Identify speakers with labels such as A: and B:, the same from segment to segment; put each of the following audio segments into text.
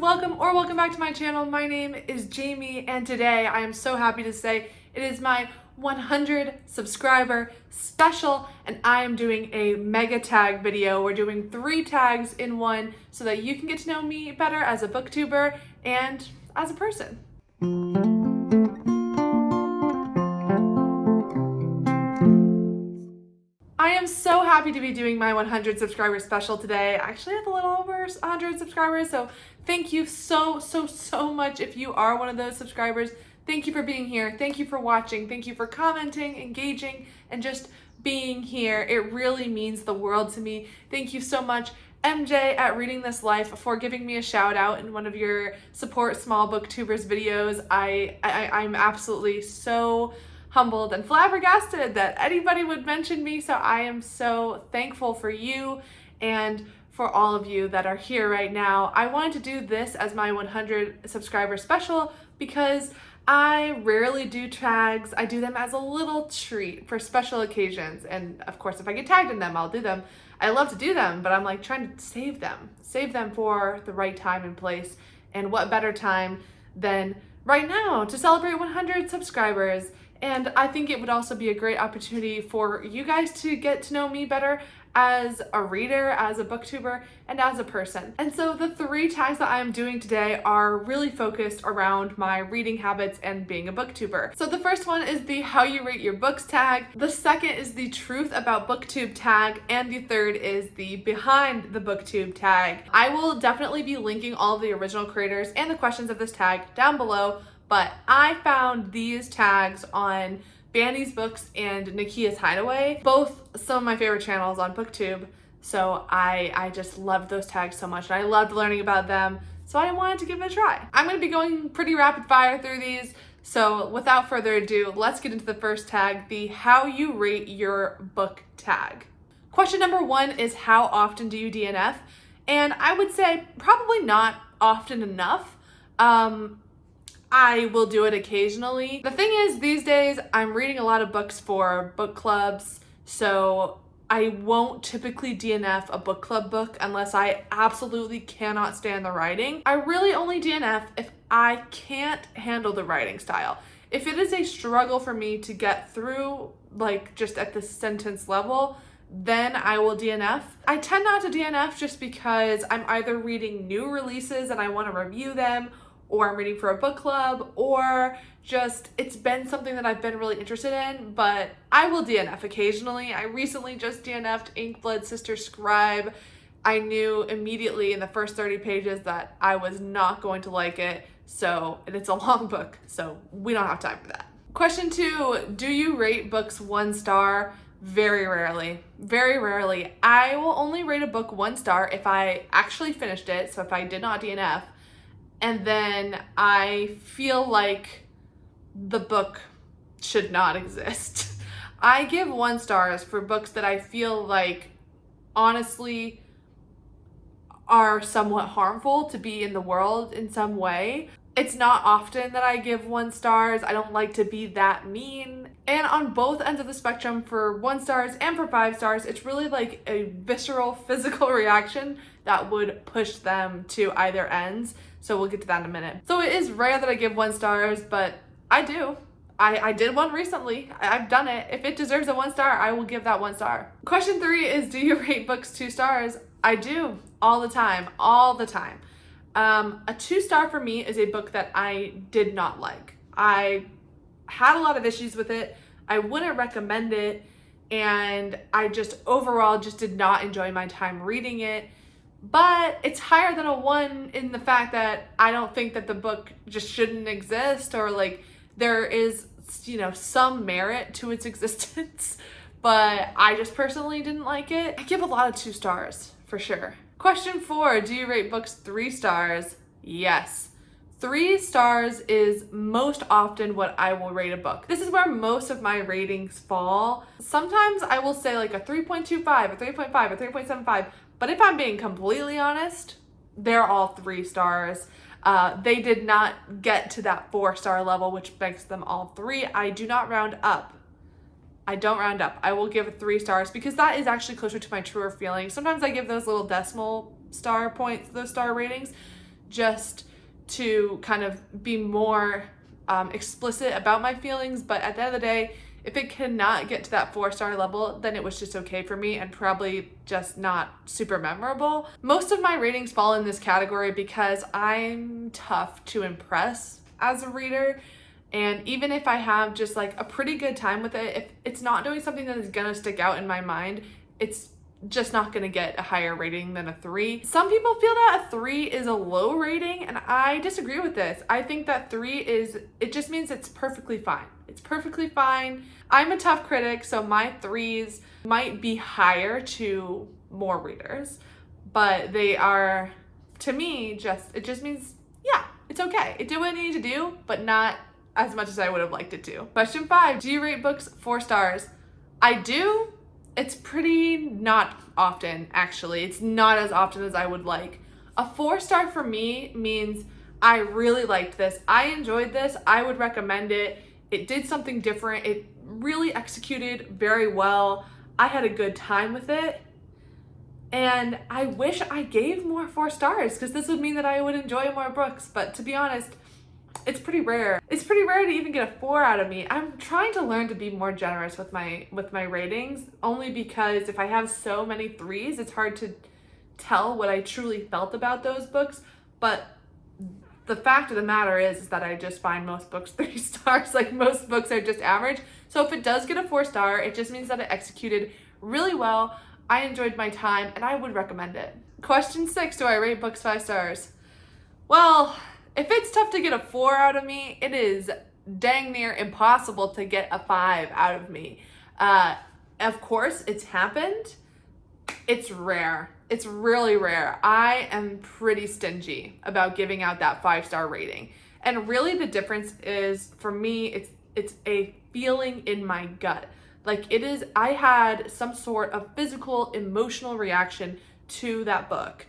A: welcome back to my channel. My name is Jamie, and today I am so happy to say it is my 100 subscriber special, and I am doing a mega tag video. We're doing 3 tags in one so that you can get to know me better as a booktuber and as a person. I am so happy to be doing my 100 subscriber special today. I actually have a little over 100 subscribers, so thank you so much if you are one of those subscribers. Thank you for being here. Thank you for watching. Thank you for commenting, engaging, and just being here. It really means the world to me. Thank you so much, MJ at Reading This Life, for giving me a shout out in one of your Support Small Booktubers videos. I'm absolutely so humbled and flabbergasted that anybody would mention me, so I am so thankful for you and for all of you that are here right now. I wanted to do this as my 100 subscriber special because I rarely do tags. I do them as a little treat for special occasions, and of course if I get tagged in them, I'll do them. I love to do them, but I'm like trying to save them for the right time and place, and what better time than right now to celebrate 100 subscribers. And I think it would also be a great opportunity for you guys to get to know me better as a reader, as a booktuber, and as a person. And so the 3 tags that I'm doing today are really focused around my reading habits and being a booktuber. So the first one is the how you rate your books tag. The second is the truth about booktube tag. And the third is the behind the booktube tag. I will definitely be linking all of the original creators and the questions of this tag down below, but I found these tags on Bandy's Books and Nakia's Hideaway, both some of my favorite channels on BookTube. So I just loved those tags so much, and I loved learning about them, so I wanted to give it a try. I'm going to be going pretty rapid fire through these, so without further ado, let's get into the first tag, the how you rate your book tag. Question number 1 is, how often do you DNF? And I would say probably not often enough. I will do it occasionally. The thing is, these days I'm reading a lot of books for book clubs, so I won't typically DNF a book club book unless I absolutely cannot stand the writing. I really only DNF if I can't handle the writing style. If it is a struggle for me to get through, like just at the sentence level, then I will DNF. I tend not to DNF just because I'm either reading new releases and I want to review them, or I'm reading for a book club, or just it's been something that I've been really interested in, but I will DNF occasionally. I recently just DNF'd Inkblood Sister Scribe. I knew immediately in the first 30 pages that I was not going to like it, and it's a long book, so we don't have time for that. Question 2, do you rate books 1 star? Very rarely. Very rarely. I will only rate a book 1 star if I actually finished it, so if I did not DNF, and then I feel like the book should not exist. I give 1 stars for books that I feel like honestly are somewhat harmful to be in the world in some way. It's not often that I give 1 stars. I don't like to be that mean. And on both ends of the spectrum, for 1 stars and for 5 stars, it's really like a visceral physical reaction that would push them to either ends. So we'll get to that in a minute. So it is rare that I give 1 stars, but I do. I did one recently. I've done it. If it deserves a 1 star, I will give that 1 star. Question 3 is, do you rate books 2 stars? I do, all the time, all the time. A 2 star for me is a book that I did not like. I had a lot of issues with it. I wouldn't recommend it, and I just overall just did not enjoy my time reading it. But it's higher than a 1 in the fact that I don't think that the book just shouldn't exist, or like there is, some merit to its existence, but I just personally didn't like it. I give a lot of 2 stars for sure. Question 4, do you rate books 3 stars? Yes. 3 stars is most often what I will rate a book. This is where most of my ratings fall. Sometimes I will say like a 3.25, a 3.5, a 3.75, but if I'm being completely honest, they're all 3 stars. They did not get to that 4-star level, which makes them all 3. I do not round up. I don't round up. I will give 3 stars because that is actually closer to my truer feelings. Sometimes I give those little decimal star points, those star ratings, just to kind of be more explicit about my feelings. But at the end of the day, if it cannot get to that 4-star level, then it was just okay for me and probably just not super memorable. Most of my ratings fall in this category because I'm tough to impress as a reader. And even if I have just like a pretty good time with it, if it's not doing something that is gonna stick out in my mind, it's just not gonna get a higher rating than a 3. Some people feel that a 3 is a low rating, and I disagree with this. I think that 3 it just means it's perfectly fine. It's perfectly fine. I'm a tough critic, so my 3s might be higher to more readers, but they are, to me, it just means, yeah, it's okay. It did what it needed to do, but not as much as I would have liked it to. Question 5, do you rate books 4 stars? I do. It's pretty not often, actually. It's not as often as I would like. A 4-star for me means I really liked this. I enjoyed this. I would recommend it. It did something different. It really executed very well. I had a good time with it. And I wish I gave more 4 stars because this would mean that I would enjoy more books. But to be honest, it's pretty rare. It's pretty rare to even get a 4 out of me. I'm trying to learn to be more generous with my ratings, only because if I have so many 3s, it's hard to tell what I truly felt about those books. But the fact of the matter is that I just find most books 3 stars. Like, most books are just average. So if it does get a 4-star, it just means that it executed really well. I enjoyed my time and I would recommend it. Question 6, do I rate books 5 stars? Well, if it's tough to get a 4 out of me, it is dang near impossible to get a 5 out of me. Of course, it's happened. It's rare. It's really rare. I am pretty stingy about giving out that 5-star rating. And really the difference is, for me, it's a feeling in my gut. Like, I had some sort of physical, emotional reaction to that book.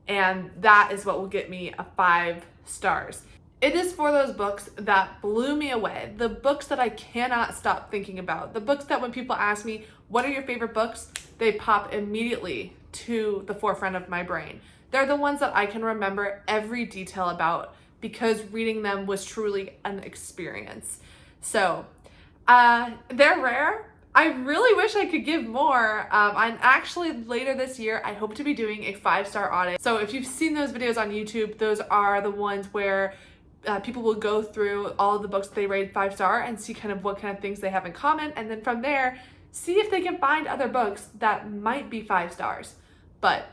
A: And that is what will get me a 5 stars. It is for those books that blew me away. The books that I cannot stop thinking about. The books that when people ask me, what are your favorite books? They pop immediately to the forefront of my brain. They're the ones that I can remember every detail about because reading them was truly an experience. So, they're rare. I really wish I could give more. And actually later this year, I hope to be doing a 5-star audit. So if you've seen those videos on YouTube, those are the ones where people will go through all of the books they rated 5-star and see kind of what kind of things they have in common. And then from there, see if they can find other books that might be 5 stars. But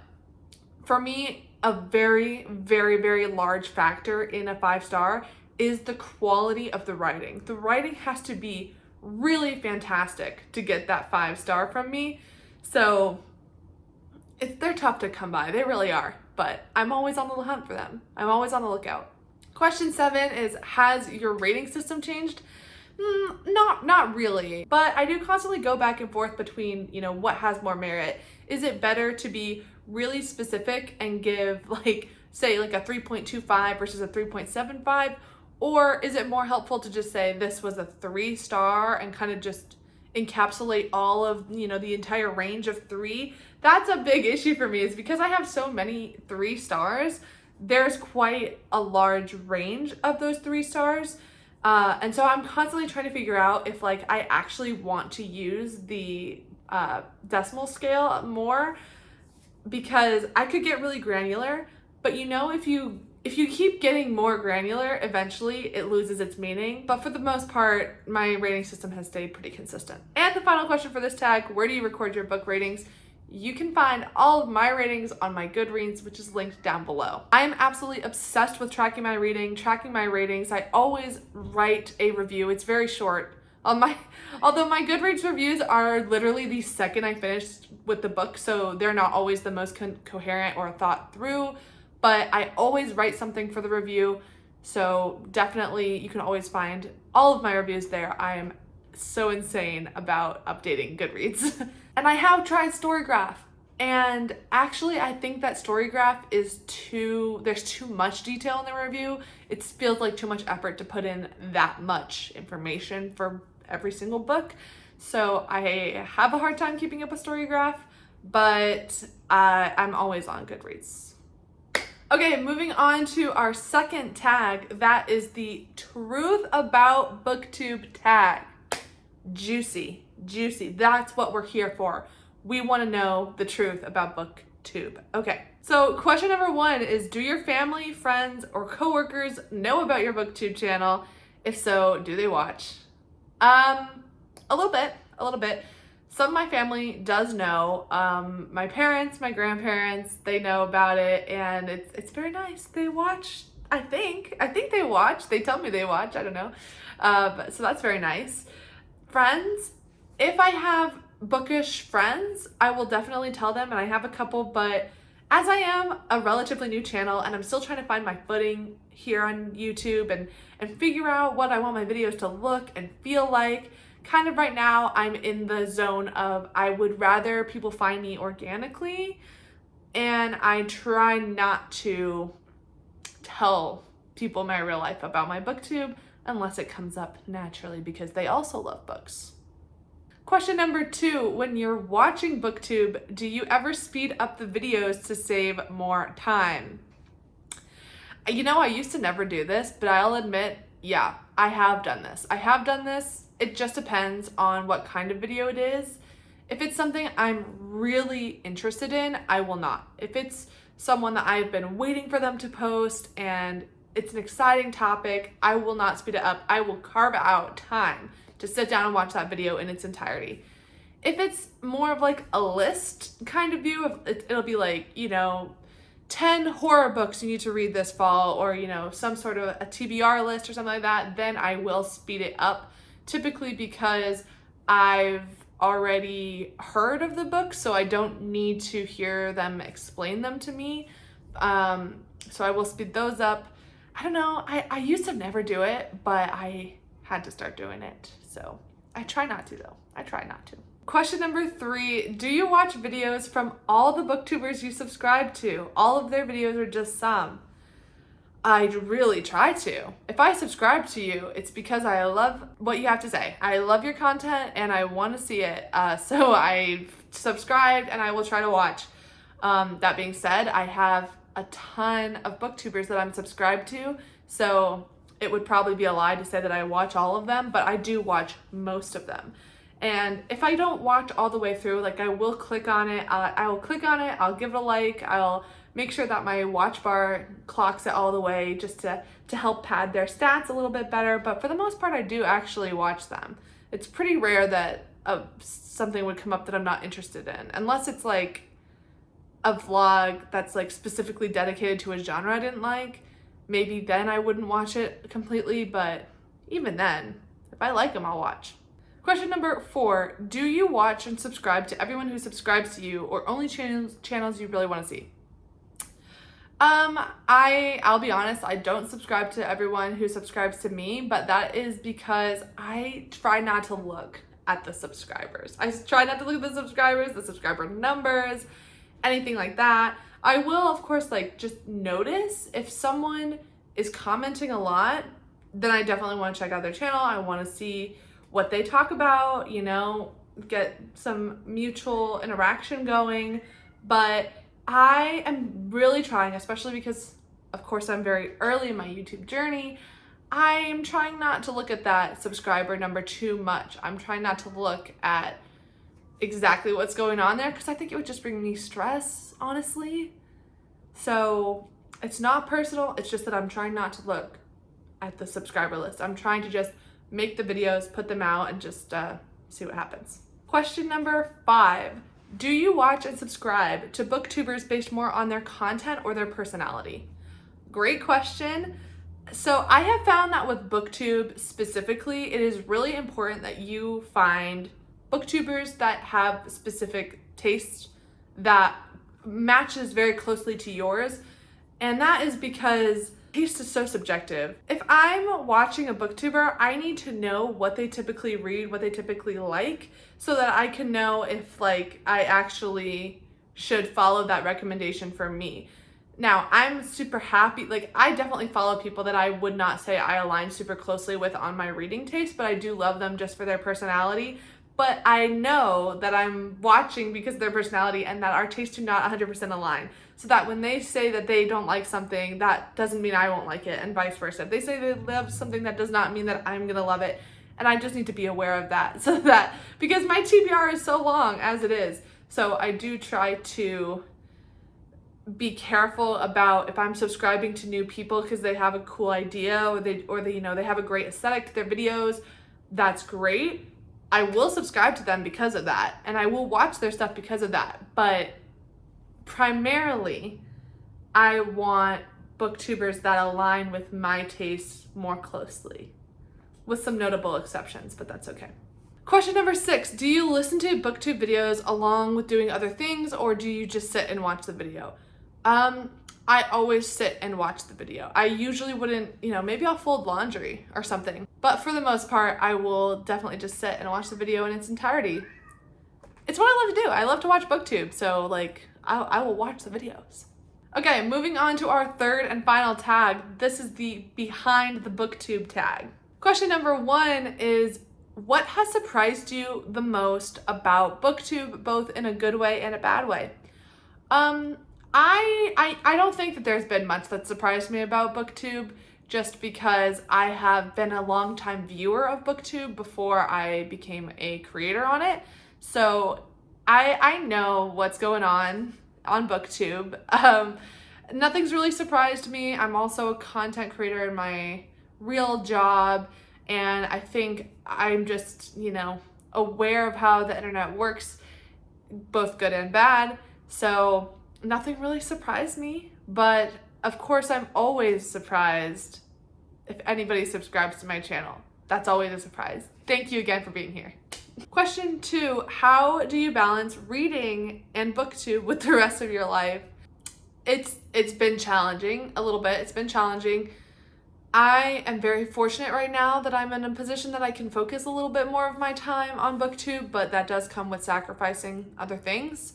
A: for me, a very, very, very large factor in a 5-star is the quality of the writing. The writing has to be really fantastic to get that 5-star from me. So they're tough to come by. They really are. But I'm always on the hunt for them. I'm always on the lookout. Question 7 is, has your rating system changed? Not really. But I do constantly go back and forth between, what has more merit. Is it better to be really specific and give say a 3.25 versus a 3.75? Or is it more helpful to just say this was a 3-star and kind of just encapsulate all of, the entire range of 3? That's a big issue for me, is because I have so many 3 stars, there's quite a large range of those 3 stars. And so I'm constantly trying to figure out if I actually want to use the decimal scale more, because I could get really granular, but if you keep getting more granular, eventually it loses its meaning. But for the most part, my rating system has stayed pretty consistent. And the final question for this tag, where do you record your book ratings? You can find all of my ratings on my Goodreads, which is linked down below. I am absolutely obsessed with tracking my ratings. I always write a review. It's very short. Although my Goodreads reviews are literally the second I finished with the book, so they're not always the most coherent or thought through. But I always write something for the review, so definitely you can always find all of my reviews there. I am so insane about updating Goodreads. And I have tried Storygraph, and actually I think that Storygraph there's too much detail in the review. It feels like too much effort to put in that much information for every single book. So I have a hard time keeping up with Storygraph, but I'm always on Goodreads. Okay, moving on to our second tag. That is the truth about BookTube tag. Juicy, juicy. That's what we're here for. We want to know the truth about BookTube. Okay, so question number 1 is, do your family, friends, or coworkers know about your BookTube channel? If so, do they watch? A little bit. Some of my family does know. My parents, my grandparents, they know about it, and it's very nice. They watch, I think they watch. They tell me they watch, I don't know. So that's very nice. Friends, if I have bookish friends, I will definitely tell them, and I have a couple, but as I am a relatively new channel and I'm still trying to find my footing here on YouTube and figure out what I want my videos to look and feel like, kind of right now I'm in the zone of I would rather people find me organically, and I try not to tell people my real life about my BookTube unless it comes up naturally because they also love books. Question number 2, when you're watching BookTube, do you ever speed up the videos to save more time? You know, I used to never do this, but I'll admit, yeah, I have done this. It just depends on what kind of video it is. If it's something I'm really interested in, I will not. If it's someone that I've been waiting for them to post and it's an exciting topic, I will not speed it up. I will carve out time to sit down and watch that video in its entirety. If it's more of like a list kind of view, it'll be like, 10 horror books you need to read this fall, or, some sort of a TBR list or something like that, then I will speed it up, typically because I've already heard of the book, so I don't need to hear them explain them to me. So I will speed those up. I don't know, I used to never do it, but I had to start doing it. So I try not to though. Question number 3, do you watch videos from all the booktubers you subscribe to? All of their videos or just some? I really try to. If I subscribe to you, it's because I love what you have to say. I love your content and I want to see it. So I subscribed and I will try to watch. That being said, I have a ton of booktubers that I'm subscribed to. So it would probably be a lie to say that I watch all of them, but I do watch most of them. And if I don't watch all the way through, like I will click on it, I'll give it a like, I'll make sure that my watch bar clocks it all the way just to help pad their stats a little bit better. But for the most part, I do actually watch them. It's pretty rare that something would come up that I'm not interested in, unless it's like a vlog that's like specifically dedicated to a genre I didn't like. Maybe then I wouldn't watch it completely, but even then, if I like them, I'll watch. Question number 4, do you watch and subscribe to everyone who subscribes to you, or only channels you really want to see? I'll be honest, I don't subscribe to everyone who subscribes to me, but that is because I try not to look at the subscribers. I try not to look at the subscribers, the subscriber numbers, anything like that. I will, of course, just notice if someone is commenting a lot, then I definitely want to check out their channel. I want to see what they talk about, get some mutual interaction going. But I am really trying, especially because, of course, I'm very early in my YouTube journey, I am trying not to look at that subscriber number too much. I'm trying not to look at exactly what's going on there because I think it would just bring me stress, honestly. So it's not personal, it's just that I'm trying not to look at the subscriber list. I'm trying to just make the videos, put them out, and just see what happens. Question number 5, do you watch and subscribe to booktubers based more on their content or their personality? Great question. So I have found that with BookTube specifically, it is really important that you find booktubers that have specific tastes that matches very closely to yours. And that is because taste is so subjective. If I'm watching a booktuber, I need to know what they typically read, what they typically like, so that I can know if I actually should follow that recommendation for me. Now, I'm super happy, I definitely follow people that I would not say I align super closely with on my reading taste, but I do love them just for their personality. But I know that I'm watching because of their personality and that our tastes do not 100% align. so that when they say that they don't like something, that doesn't mean I won't like it, and vice versa. If they say they love something, that does not mean that I'm gonna love it, and I just need to be aware of that, so that, because my TBR is so long as it is, so I do try to be careful about if I'm subscribing to new people because they have a cool idea, or they you know, they have a great aesthetic to their videos. That's great. I will subscribe to them because of that, and I will watch their stuff because of that. But primarily, I want booktubers that align with my tastes more closely, with some notable exceptions, but that's okay. Question number 6, do you listen to booktube videos along with doing other things, or do you just sit and watch the video? I always sit and watch the video. I usually wouldn't, you know, maybe I'll fold laundry or something, but for the most part, I will definitely just sit and watch the video in its entirety. It's what I love to do. I love to watch BookTube, so like, I will watch the videos. Okay, moving on to our third and final tag. This is the behind the BookTube tag. Question number 1 is, what has surprised you the most about BookTube, both in a good way and a bad way? I don't think that there's been much that surprised me about BookTube, just because I have been a longtime viewer of BookTube before I became a creator on it. So I know what's going on BookTube. Nothing's really surprised me. I'm also a content creator in my real job, and I think I'm just, you know, aware of how the internet works, both good and bad. So nothing really surprised me, but of course I'm always surprised if anybody subscribes to my channel. That's always a surprise. Thank you again for being here. Question 2, how do you balance reading and BookTube with the rest of your life? It's been challenging a little bit. It's been challenging. I am very fortunate right now that I'm in a position that I can focus a little bit more of my time on BookTube, but that does come with sacrificing other things.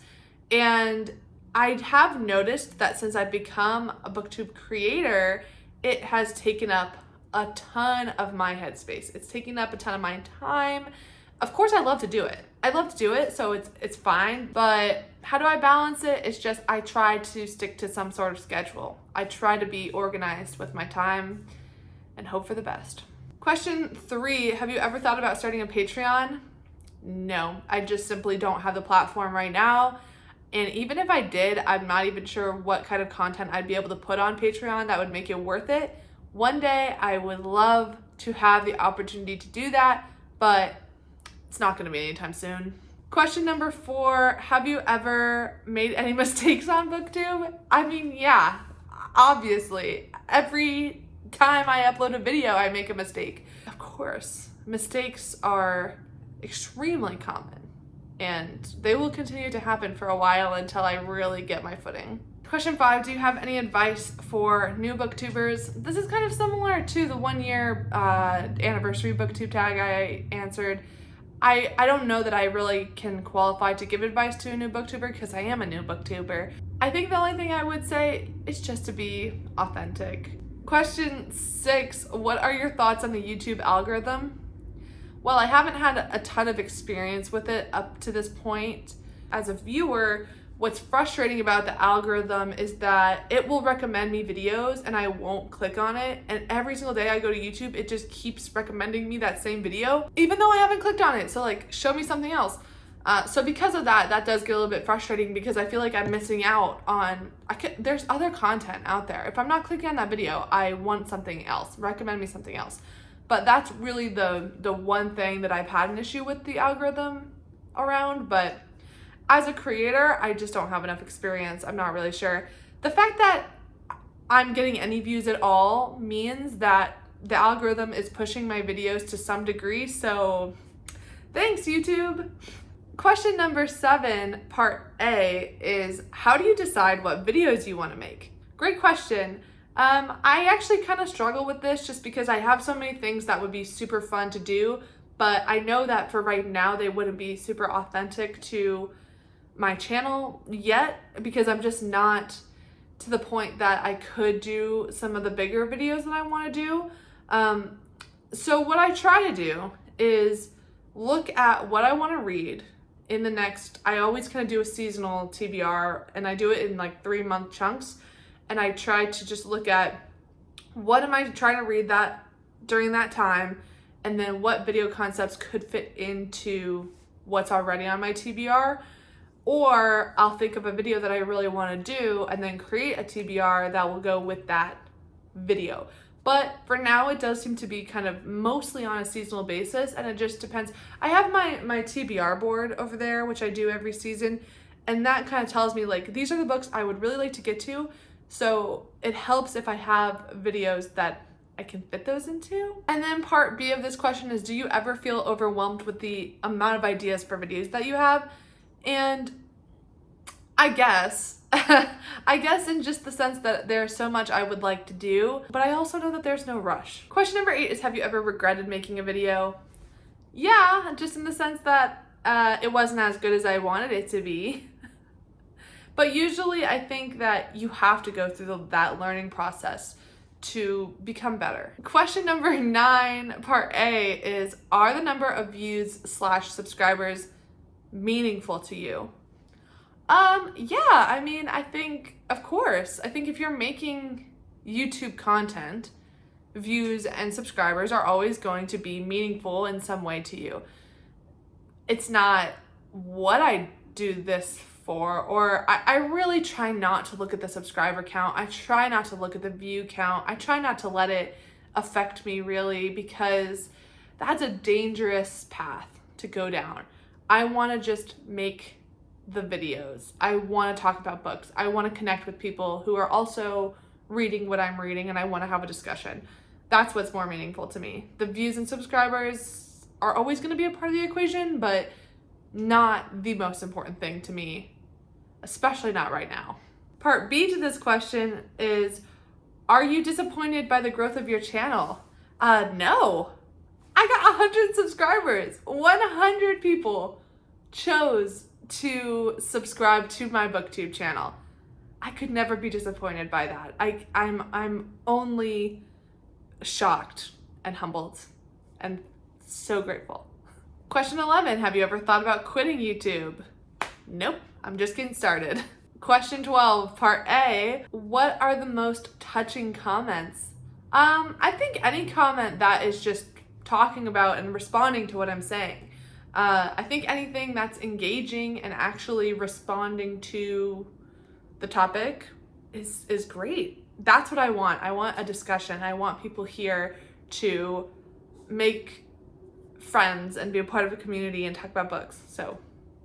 A: And I have noticed that since I've become a BookTube creator, it has taken up a ton of my headspace. It's taking up a ton of my time. Of course, I love to do it. So it's fine. But how do I balance it? It's just I try to stick to some sort of schedule. I try to be organized with my time and hope for the best. Question 3, have you ever thought about starting a Patreon? No, I just simply don't have the platform right now. And even if I did, I'm not even sure what kind of content I'd be able to put on Patreon that would make it worth it. One day I would love to have the opportunity to do that, but it's not going to be anytime soon. Question number 4, have you ever made any mistakes on BookTube? I mean, yeah, obviously. Every time I upload a video, I make a mistake. Of course, mistakes are extremely common, and they will continue to happen for a while until I really get my footing. Question 5, do you have any advice for new booktubers? This is kind of similar to the 1-year anniversary booktube tag I answered. I don't know that I really can qualify to give advice to a new booktuber because I am a new booktuber. I think the only thing I would say is just to be authentic. Question 6, what are your thoughts on the YouTube algorithm? Well, I haven't had a ton of experience with it up to this point. As a viewer, what's frustrating about the algorithm is that it will recommend me videos and I won't click on it. And every single day I go to YouTube, it just keeps recommending me that same video, even though I haven't clicked on it. So like, show me something else. So because of that, that does get a little bit frustrating because I feel like I'm missing out on, there's other content out there. If I'm not clicking on that video, I want something else. Recommend me something else. But that's really the one thing that I've had an issue with the algorithm around. But as a creator, I just don't have enough experience. I'm not really sure. The fact that I'm getting any views at all means that the algorithm is pushing my videos to some degree. So thanks, YouTube. Question number 7, part A, is how do you decide what videos you want to make? Great question. I actually kind of struggle with this just because I have so many things that would be super fun to do, but I know that for right now they wouldn't be super authentic to my channel yet because I'm just not to the point that I could do some of the bigger videos that I want to do. So what I try to do is look at what I want to read I always kind of do a seasonal TBR, and I do it in like 3-month chunks. And I try to just look at what am I trying to read that during that time, and then what video concepts could fit into what's already on my TBR. Or I'll think of a video that I really want to do and then create a TBR that will go with that video. But for now, it does seem to be kind of mostly on a seasonal basis, and it just depends. I have my TBR board over there, which I do every season, and that kind of tells me like, these are the books I would really like to get to. So it helps if I have videos that I can fit those into. And then part B of this question is, do you ever feel overwhelmed with the amount of ideas for videos that you have? And I guess in just the sense that there's so much I would like to do, but I also know that there's no rush. Question number 8 is, have you ever regretted making a video? Yeah, just in the sense that it wasn't as good as I wanted it to be. But usually I think that you have to go through that learning process to become better. Question number 9, part A is, are the number of views/subscribers meaningful to you? Yeah, I mean, I think, of course, I think if you're making YouTube content, views and subscribers are always going to be meaningful in some way to you. It's not what I do this for, or I really try not to look at the subscriber count. I try not to look at the view count. I try not to let it affect me really, because that's a dangerous path to go down. I want to just make the videos. I want to talk about books. I want to connect with people who are also reading what I'm reading, and I want to have a discussion. That's what's more meaningful to me. The views and subscribers are always going to be a part of the equation, but not the most important thing to me, especially not right now. Part B to this question is, are you disappointed by the growth of your channel? No. I got 100 subscribers. 100 people chose to subscribe to my BookTube channel. I could never be disappointed by that. I'm only shocked and humbled and so grateful. Question 11, have you ever thought about quitting YouTube? Nope, I'm just getting started. Question 12, part A, what are the most touching comments? I think any comment that is just talking about and responding to what I'm saying. I think anything that's engaging and actually responding to the topic is great. That's what I want. I want a discussion. I want people here to make friends and be a part of a community and talk about books. So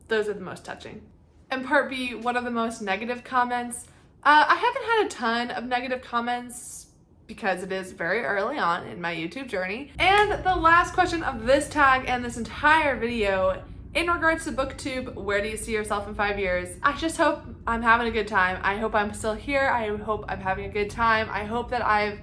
A: those are the most touching. And part B, what are the most negative comments? I haven't had a ton of negative comments because it is very early on in my YouTube journey. And the last question of this tag and this entire video, in regards to BookTube, where do you see yourself in 5 years? I just hope I'm having a good time. I hope I'm still here. I hope I'm having a good time. I hope that I've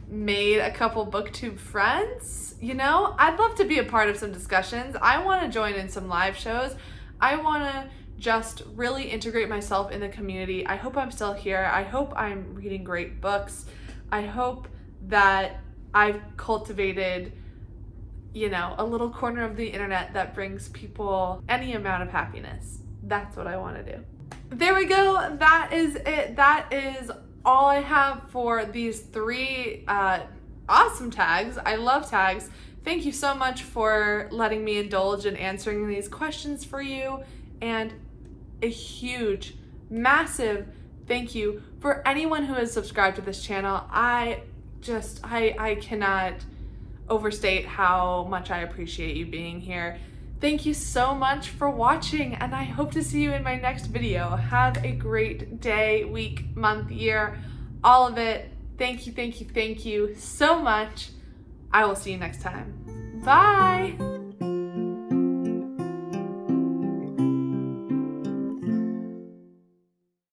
A: made a couple BookTube friends. You know, I'd love to be a part of some discussions. I want to join in some live shows. I want to just really integrate myself in the community. I hope I'm still here. I hope I'm reading great books. I hope that I've cultivated, you know, a little corner of the internet that brings people any amount of happiness. That's what I want to do. There we go. That is it. That is all I have for these 3 awesome tags. I love tags. Thank you so much for letting me indulge in answering these questions for you. And a huge, massive thank you for anyone who has subscribed to this channel. I cannot overstate how much I appreciate you being here. Thank you so much for watching, and I hope to see you in my next video. Have a great day, week, month, year, all of it. Thank you so much. I will see you next time. Bye.